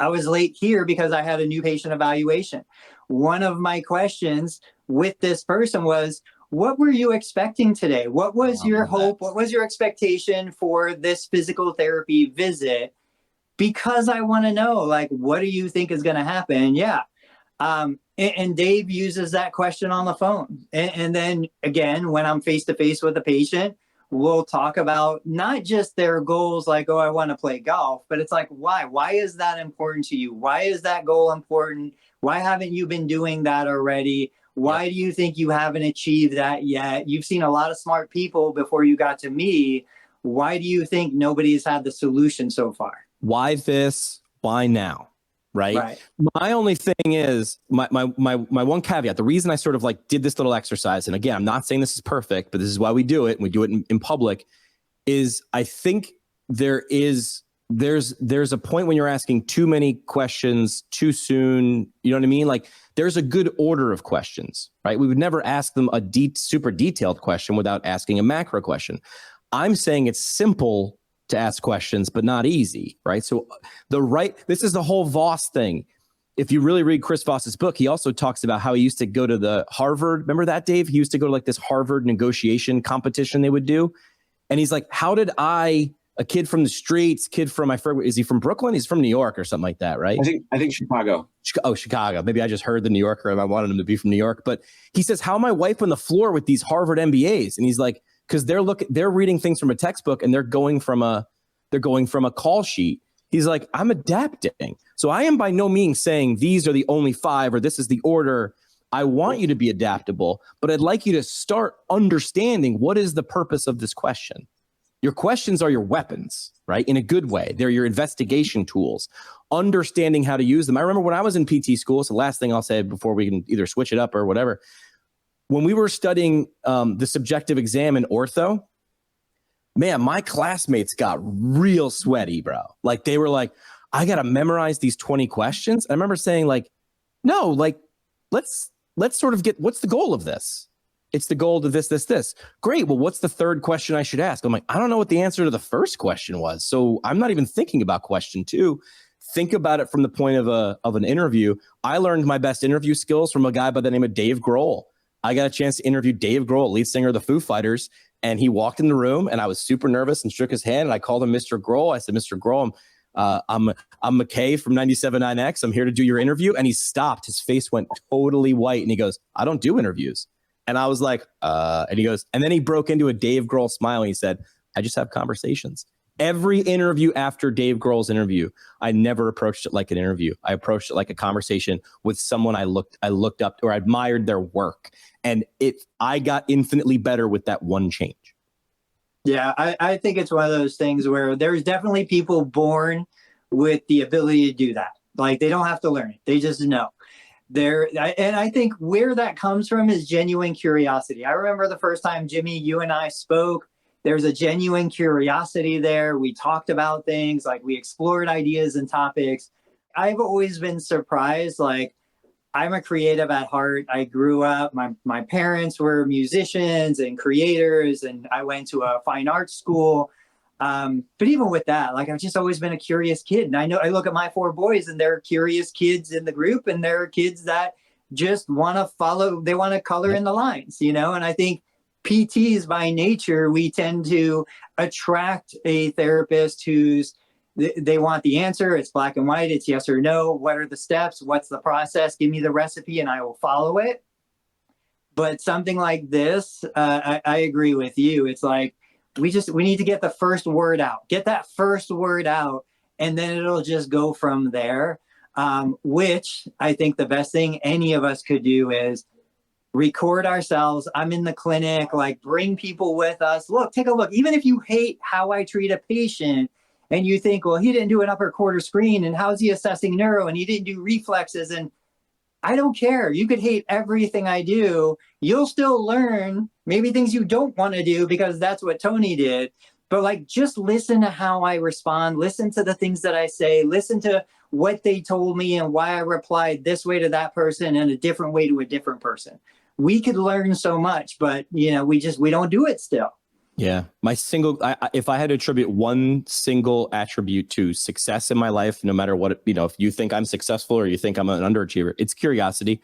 I was late here because I had a new patient evaluation. One of my questions with this person was, what were you expecting today? What was your hope? What was your expectation for this physical therapy visit? Because I want to know, like, what do you think is going to happen? Yeah. And Dave uses that question on the phone. And then again, when I'm face to face with a patient, we'll talk about not just their goals, like, oh, I want to play golf, but it's like, why? Why is that important to you? Why is that goal important? Why haven't you been doing that already? Why do you think you haven't achieved that yet? You've seen a lot of smart people before you got to me. Why do you think nobody's had the solution so far? Why this? Why now? Right. My only thing is my one caveat. The reason I sort of like did this little exercise, and again, I'm not saying this is perfect, but this is why we do it. And we do it in public. Is I think there's a point when you're asking too many questions too soon. You know what I mean? Like, there's a good order of questions, right? We would never ask them a super detailed question without asking a macro question. I'm saying it's simple to ask questions, but not easy, right? So this is the whole Voss thing. If you really read Chris Voss's book, he also talks about how he used to go to the Harvard. Remember that, Dave? He used to go to like this Harvard negotiation competition they would do. And he's like, how did a kid from the streets, I forget, is he from Brooklyn? He's from New York or something like that, right? I think Chicago. Oh, Chicago. Maybe I just heard the New Yorker and I wanted him to be from New York. But he says, how am I wiping the floor with these Harvard MBAs? And he's like, because they're reading things from a textbook and they're going from a call sheet. He's like, I'm adapting. So I am by no means saying these are the only 5 or this is the order. I want you to be adaptable, but I'd like you to start understanding what is the purpose of this question. Your questions are your weapons, right? In a good way. They're your investigation tools, understanding how to use them. I remember when I was in PT school, so the last thing I'll say before we can either switch it up or whatever, when we were studying the subjective exam in ortho, man, my classmates got real sweaty, bro. Like they were like, I got to memorize these 20 questions. I remember saying like, no, like let's sort of get, what's the goal of this? It's the goal to this. Great. Well, what's the third question I should ask? I'm like, I don't know what the answer to the first question was. So I'm not even thinking about question 2. Think about it from the point of an interview. I learned my best interview skills from a guy by the name of Dave Grohl. I got a chance to interview Dave Grohl, lead singer of the Foo Fighters. And he walked in the room and I was super nervous and shook his hand. And I called him Mr. Grohl. I said, Mr. Grohl, I'm McKay from 97.9X. I'm here to do your interview. And he stopped. His face went totally white. And he goes, I don't do interviews. And I was like, and he goes, and then he broke into a Dave Grohl smile. And he said, I just have conversations. Every interview after Dave Grohl's interview, I never approached it like an interview. I approached it like a conversation with someone I looked up to or admired their work. And I got infinitely better with that one change. Yeah, I think it's one of those things where there's definitely people born with the ability to do that. Like they don't have to learn it. They just know. And I think where that comes from is genuine curiosity. I remember the first time, Jimmy, you and I spoke, there's a genuine curiosity there. We talked about things, like we explored ideas and topics. I've always been surprised, like I'm a creative at heart. I grew up, my parents were musicians and creators, and I went to a fine arts school. But even with that, like I've just always been a curious kid. And I know I look at my 4 boys and they're curious kids in the group, and they're kids that just want to follow, they want to color in the lines, you know? And I think PTs by nature, we tend to attract a therapist who's, they want the answer. It's black and white. It's yes or no. What are the steps? What's the process? Give me the recipe and I will follow it. But something like this, I agree with you. It's like, we need to get the first word out, get that first word out, and then it'll just go from there. Which I think the best thing any of us could do is record ourselves. I'm in the clinic, like bring people with us. Look, take a look. Even if you hate how I treat a patient and you think, well, he didn't do an upper quarter screen and how's he assessing neuro and he didn't do reflexes, and I don't care. You could hate everything I do. You'll still learn maybe things you don't want to do because that's what Tony did. But like, just listen to how I respond. Listen to the things that I say. Listen to what they told me and why I replied this way to that person and a different way to a different person. We could learn so much, but you know, we don't do it still. Yeah. If I had to attribute one single attribute to success in my life, no matter what, if you think I'm successful or you think I'm an underachiever, it's curiosity.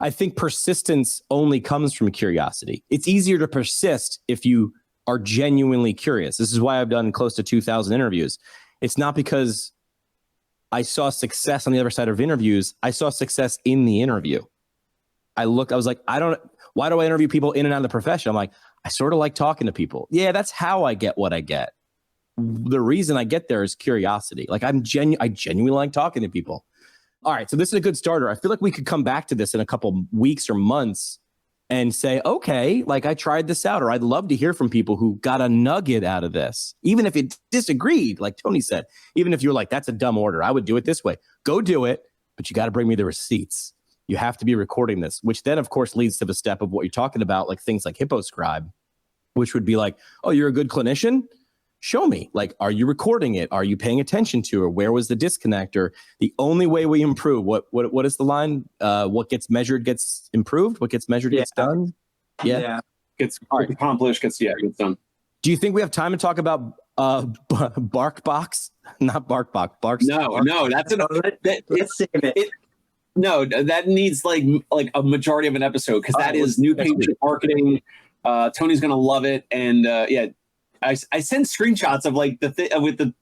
I think persistence only comes from curiosity. It's easier to persist if you are genuinely curious. This is why I've done close to 2,000 interviews. It's not because I saw success on the other side of interviews. I saw success in the interview. I was like, why do I interview people in and out of the profession? I'm like, I sort of like talking to people. Yeah, that's how I get what I get. The reason I get there is curiosity. Like I genuinely like talking to people. All right, so this is a good starter. I feel like we could come back to this in a couple weeks or months and say, okay, like I tried this out, or I'd love to hear from people who got a nugget out of this. Even if it disagreed, like Tony said, even if you're like, that's a dumb order, I would do it this way. Go do it, but you got to bring me the receipts. You have to be recording this, which then, of course, leads to the step of what you're talking about, like things like HippoScribe, which would be like, oh, you're a good clinician? Show me. Like, are you recording it? Are you paying attention to it? Where was the disconnect? Or the only way we improve, what is the line? What gets measured gets improved. What gets measured gets done. Yeah. Gets accomplished, gets done. Do you think we have time to talk about BarkBox? Not BarkBox. Bark. No, that's Let's save it. No, that needs like a majority of an episode because that is new patient marketing. Tony's gonna love it, and I sent screenshots of like with the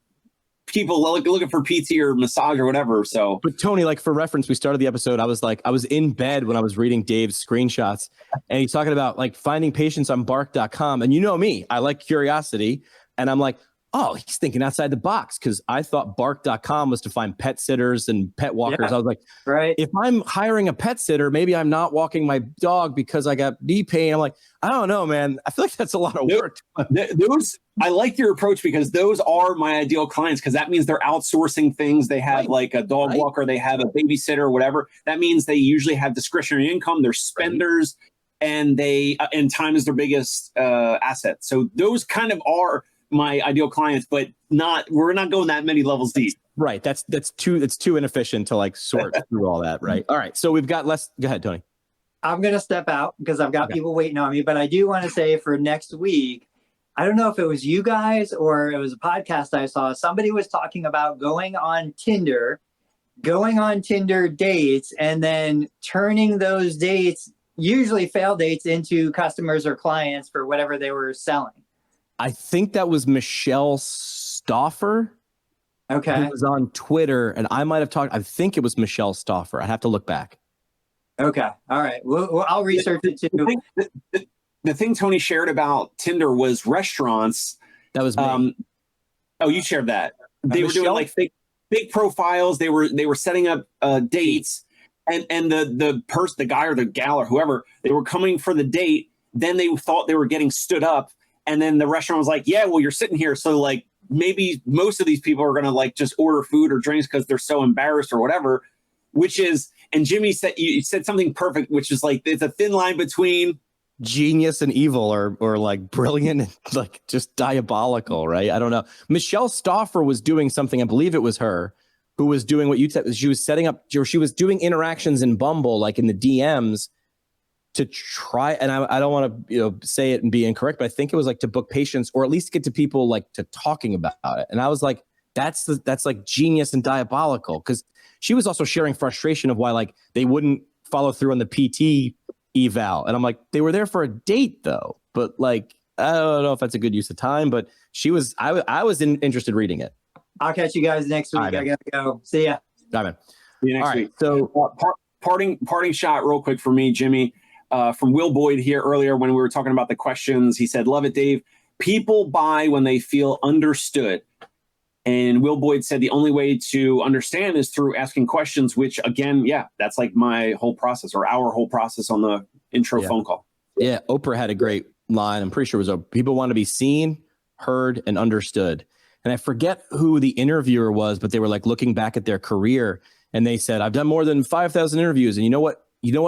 people looking for PT or massage or whatever. So, but Tony, like for reference, we started the episode. I was in bed when I was reading Dave's screenshots, and he's talking about like finding patients on Bark.com. And you know me, I like curiosity, and I'm like, oh, he's thinking outside the box, because I thought bark.com was to find pet sitters and pet walkers. Yeah. I was like, Right. if I'm hiring a pet sitter, maybe I'm not walking my dog because I got knee pain. I'm like, I don't know, man. I feel like that's a lot of work. Those, I like your approach, because those are my ideal clients, because that means they're outsourcing things. They have like a dog walker, they have a babysitter, whatever. That means they usually have discretionary income. They're spenders, and and time is their biggest asset. So those kind of are my ideal clients, but we're not going that many levels deep. Right. That's too inefficient to like sort through all that. Right. All right. So we've got less. Go ahead, Tony. I'm going to step out because I've got people waiting on me, but I do want to say for next week, I don't know if it was you guys or it was a podcast I saw. Somebody was talking about going on Tinder dates, and then turning those dates, usually failed dates, into customers or clients for whatever they were selling. I think that was Michelle Stauffer. Okay. Who was on Twitter, and I might have talked. I think it was Michelle Stauffer. I have to look back. Okay. All right. Well, I'll research it too. The thing Tony shared about Tinder was restaurants. That was me. Oh, you shared that. They were Michelle? doing like fake profiles. They were setting up dates, and the guy or the gal or whoever, they were coming for the date. Then they thought they were getting stood up. And then the restaurant was like, yeah, well, you're sitting here. So like maybe most of these people are going to like just order food or drinks because they're so embarrassed or whatever, and Jimmy said, you said something perfect, which is like, it's a thin line between genius and evil, or like brilliant and like just diabolical. Right. I don't know. Michelle Stauffer was doing something. I believe it was her who was doing what you said. She was setting up, or she was doing interactions in Bumble, like in the DMs, to try, and I don't want to say it and be incorrect, but I think it was like to book patients, or at least get to people like to talking about it. And I was like, that's like genius and diabolical, because she was also sharing frustration of why like they wouldn't follow through on the PT eval, and I'm like, they were there for a date though, but like I don't know if that's a good use of time. But I was interested in reading it. I'll catch you guys next week. Right, I gotta go. See ya. Man. See you next All week. Right, so parting shot real quick for me, Jimmy. From Will Boyd here earlier when we were talking about the questions. He said, love it, Dave. People buy when they feel understood. And Will Boyd said the only way to understand is through asking questions, which again, that's like my whole process, or our whole process on the intro phone call. Yeah, Oprah had a great line. I'm pretty sure it was people want to be seen, heard, and understood. And I forget who the interviewer was, but they were like looking back at their career, and they said, I've done more than 5,000 interviews. And you know what?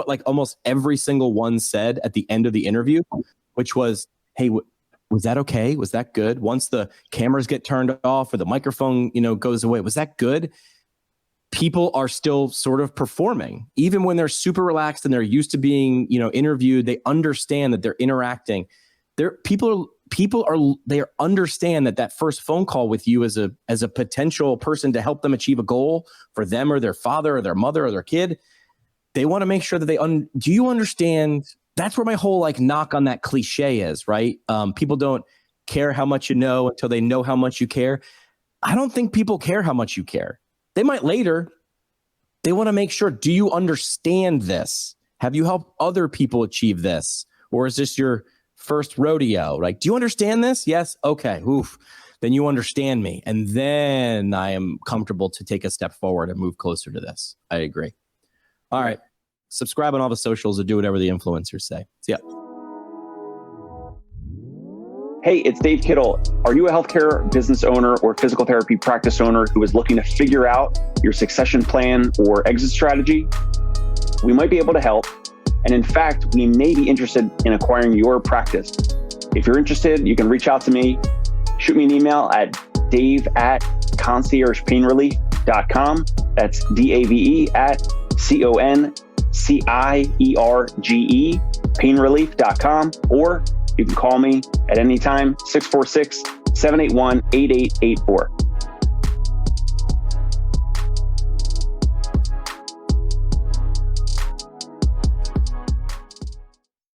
Like almost every single one said at the end of the interview, which was, hey, was that okay? Was that good? Once the cameras get turned off or the microphone, goes away, was that good? People are still sort of performing, even when they're super relaxed and they're used to being, interviewed. They understand that they're interacting. People understand that first phone call with you as a potential person to help them achieve a goal for them or their father or their mother or their kid. They want to make sure that do you understand? That's where my whole like knock on that cliche is, right? People don't care how much you know until they know how much you care. I don't think people care how much you care. They might later. They want to make sure, do you understand this? Have you helped other people achieve this? Or is this your first rodeo? Like, do you understand this? Yes. Okay. Oof. Then you understand me. And then I am comfortable to take a step forward and move closer to this. I agree. All right. Subscribe on all the socials and do whatever the influencers say. See ya. Hey, it's Dave Kittle. Are you a healthcare business owner or physical therapy practice owner who is looking to figure out your succession plan or exit strategy? We might be able to help. And in fact, we may be interested in acquiring your practice. If you're interested, you can reach out to me. Shoot me an email at dave@conciergepainrelief.com. That's DAVE@CONCIERGE painrelief.com, or you can call me at any time, 646-781-8884.